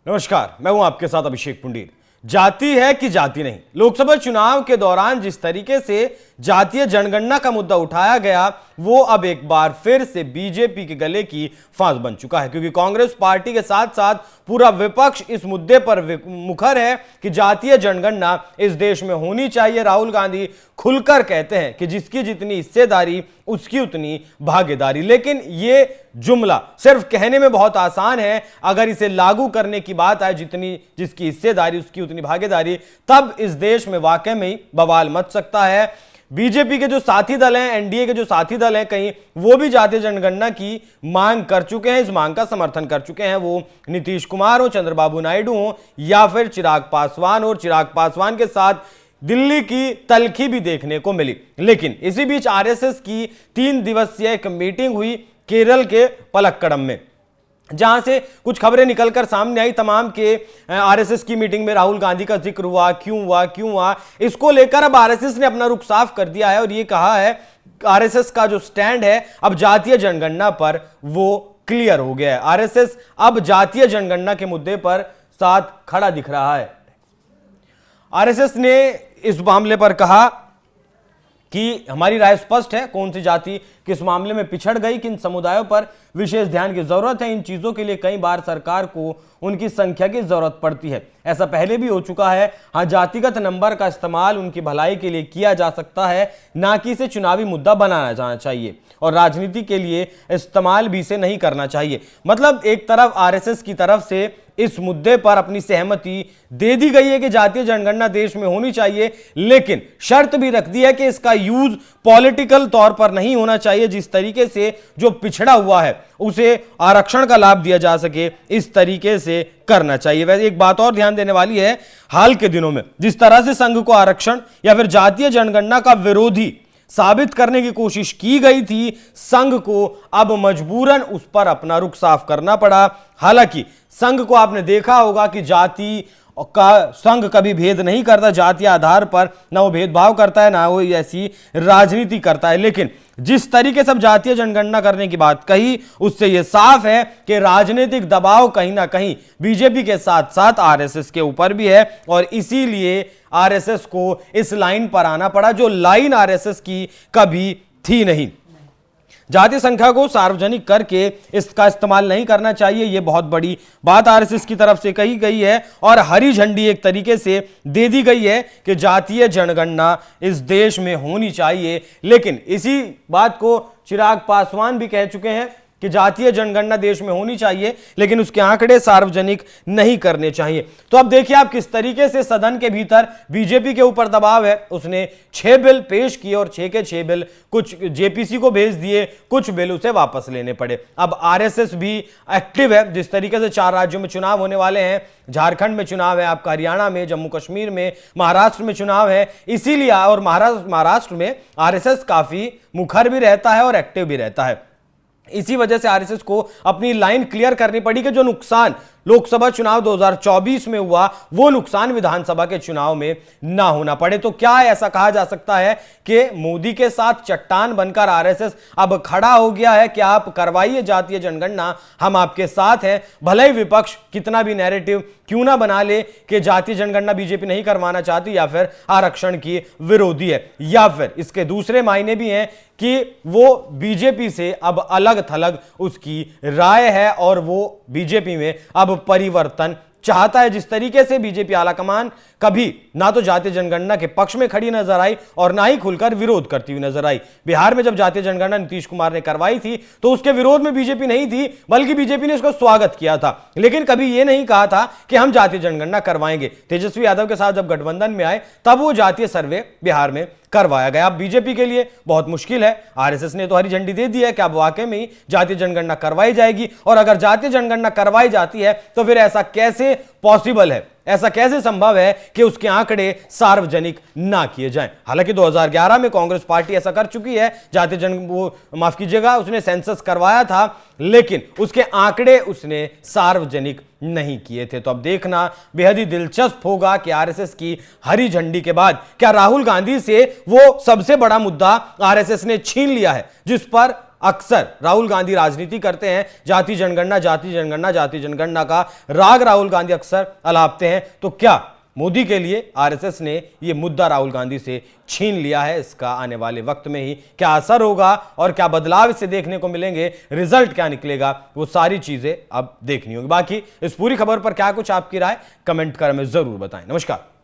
नमस्कार, मैं हूं आपके साथ अभिषेक पुंडीर। जाति है कि जाति नहीं, लोकसभा चुनाव के दौरान जिस तरीके से जातीय जनगणना का मुद्दा उठाया गया वो अब एक बार फिर से बीजेपी के गले की फांस बन चुका है, क्योंकि कांग्रेस पार्टी के साथ साथ पूरा विपक्ष इस मुद्दे पर मुखर है कि जातीय जनगणना इस देश में होनी चाहिए। राहुल गांधी खुलकर कहते हैं कि जिसकी जितनी हिस्सेदारी उसकी उतनी भागीदारी, लेकिन ये जुमला सिर्फ कहने में बहुत आसान है, अगर इसे लागू करने की बात आए जिसकी हिस्सेदारी उसकी उतनी भागीदारी, तब इस देश में वाकई में बवाल मच सकता है। बीजेपी के जो साथी दल हैं, एनडीए के जो साथी दल हैं, कहीं वो भी जातीय जनगणना की मांग कर चुके हैं, इस मांग का समर्थन कर चुके हैं। वो नीतीश कुमार हो, चंद्रबाबू नायडू हो या फिर चिराग पासवान हो। चिराग पासवान के साथ दिल्ली की तल्खी भी देखने को मिली। लेकिन इसी बीच आरएसएस की 3 दिवसीय एक मीटिंग हुई केरल के पलक्कड़म में, जहां से कुछ खबरें निकलकर सामने आई। तमाम के आरएसएस की मीटिंग में राहुल गांधी का जिक्र हुआ, क्यों हुआ, इसको लेकर अब आरएसएस ने अपना रुख साफ कर दिया है और ये कहा है आरएसएस का जो स्टैंड है अब जातीय जनगणना पर वो क्लियर हो गया है। आरएसएस अब जातीय जनगणना के मुद्दे पर साथ खड़ा दिख रहा है। आरएसएस ने इस मामले पर कहा कि हमारी राय स्पष्ट है, कौन सी जाति किस मामले में पिछड़ गई, किन समुदायों पर विशेष ध्यान की जरूरत है। इन चीजों के लिए कई बार सरकार को उनकी संख्या की जरूरत पड़ती है, ऐसा पहले भी हो चुका है। हाँ, जातिगत नंबर का इस्तेमाल उनकी भलाई के लिए किया जा सकता है, ना कि इसे चुनावी मुद्दा बनाया जाना चाहिए और राजनीति के लिए इस्तेमाल भी इसे नहीं करना चाहिए। मतलब एक तरफ आरएसएस की तरफ से इस मुद्दे पर अपनी सहमति दे दी गई है कि जातीय जनगणना देश में होनी चाहिए, लेकिन शर्त भी रख दी है कि इसका यूज पॉलिटिकल तौर पर नहीं होना चाहिए। जिस तरीके से जो पिछड़ा हुआ है उसे आरक्षण का लाभ दिया जा सके, इस तरीके से करना चाहिए। वैसे एक बात और ध्यान देने वाली है, हाल के दिनों में जिस तरह से संघ को आरक्षण या फिर जातीय जनगणना का विरोधी साबित करने की कोशिश की गई थी, संघ को अब मजबूरन उस पर अपना रुख साफ करना पड़ा। हालांकि संघ को आपने देखा होगा कि जाति का संघ कभी भेद नहीं करता, जातीय आधार पर ना वो भेदभाव करता है, ना वो ऐसी राजनीति करता है। लेकिन जिस तरीके से जातीय जनगणना करने की बात कही, उससे यह साफ है कि राजनीतिक दबाव कहीं ना कहीं बीजेपी के साथ साथ आरएसएस के ऊपर भी है और इसीलिए आरएसएस को इस लाइन पर आना पड़ा, जो लाइन आरएसएस की कभी थी नहीं। जातीय संख्या को सार्वजनिक करके इसका इस्तेमाल नहीं करना चाहिए, यह बहुत बड़ी बात आरएसएस की तरफ से कही गई है और हरी झंडी एक तरीके से दे दी गई है कि जातीय जनगणना इस देश में होनी चाहिए। लेकिन इसी बात को चिराग पासवान भी कह चुके हैं कि जातीय जनगणना देश में होनी चाहिए, लेकिन उसके आंकड़े सार्वजनिक नहीं करने चाहिए। तो अब देखिए आप किस तरीके से सदन के भीतर बीजेपी के ऊपर दबाव है। उसने 6 बिल पेश किए और 6 के 6 बिल कुछ जेपीसी को भेज दिए, कुछ बिल उसे वापस लेने पड़े। अब आरएसएस भी एक्टिव है। जिस तरीके से 4 राज्यों में चुनाव होने वाले हैं, झारखंड में चुनाव है, आपका हरियाणा में, जम्मू कश्मीर में, महाराष्ट्र में चुनाव है, इसीलिए और महाराष्ट्र में आरएसएस काफी मुखर भी रहता है और एक्टिव भी रहता है। इसी वजह से आरएसएस को अपनी लाइन क्लियर करनी पड़ी कि जो नुकसान लोकसभा चुनाव 2024 में हुआ वो नुकसान विधानसभा के चुनाव में ना होना पड़े। तो क्या ऐसा कहा जा सकता है कि मोदी के साथ चट्टान बनकर आरएसएस अब खड़ा हो गया है कि आप करवाइए जातीय जनगणना, हम आपके साथ हैं, भले ही विपक्ष कितना भी नैरेटिव क्यों ना बना ले कि जातीय जनगणना बीजेपी नहीं करवाना चाहती या फिर आरक्षण की विरोधी है, या फिर इसके दूसरे मायने भी हैं कि वो बीजेपी से अब अलग थलग उसकी राय है और वो बीजेपी में अब परिवर्तन चाहता है। जिस तरीके से बीजेपी आलाकमान कभी ना तो जातीय जनगणना के पक्ष में खड़ी नजर आई और ना ही खुलकर विरोध करती हुई नजर आई। बिहार में जब जातीय जनगणना नीतीश कुमार ने करवाई थी तो उसके विरोध में बीजेपी नहीं थी, बल्कि बीजेपी ने इसको स्वागत किया था, लेकिन कभी यह नहीं कहा था कि हम जातीय जनगणना करवाएंगे। तेजस्वी यादव के साथ जब गठबंधन में आए तब वो जातीय सर्वे बिहार में करवाया गया। अब बीजेपी के लिए बहुत मुश्किल है। आरएसएस ने तो हरी झंडी दे दी है कि अब वाकई में ही जातीय जनगणना करवाई जाएगी, और अगर जातीय जनगणना करवाई जाती है तो फिर ऐसा कैसे पॉसिबल है, ऐसा कैसे संभव है कि उसके आंकड़े सार्वजनिक ना किए जाएं। हालांकि 2011 में कांग्रेस पार्टी ऐसा कर चुकी है, माफ कीजिएगा, उसने सेंसस करवाया था, लेकिन उसके आंकड़े उसने सार्वजनिक नहीं किए थे। तो अब देखना बेहद ही दिलचस्प होगा कि आरएसएस की हरी झंडी के बाद क्या राहुल गांधी से वो सबसे बड़ा मुद्दा आरएसएस ने छीन लिया है जिस पर अक्सर राहुल गांधी राजनीति करते हैं, जाति जनगणना जाति जनगणना जाति जनगणना का राग राहुल गांधी अक्सर अलापते हैं, तो क्या मोदी के लिए आरएसएस ने यह मुद्दा राहुल गांधी से छीन लिया है? इसका आने वाले वक्त में ही क्या असर होगा और क्या बदलाव इससे देखने को मिलेंगे, रिजल्ट क्या निकलेगा, वो सारी चीजें अब देखनी होगी। बाकी इस पूरी खबर पर क्या कुछ आपकी राय, कमेंट कर हमें जरूर बताएं। नमस्कार।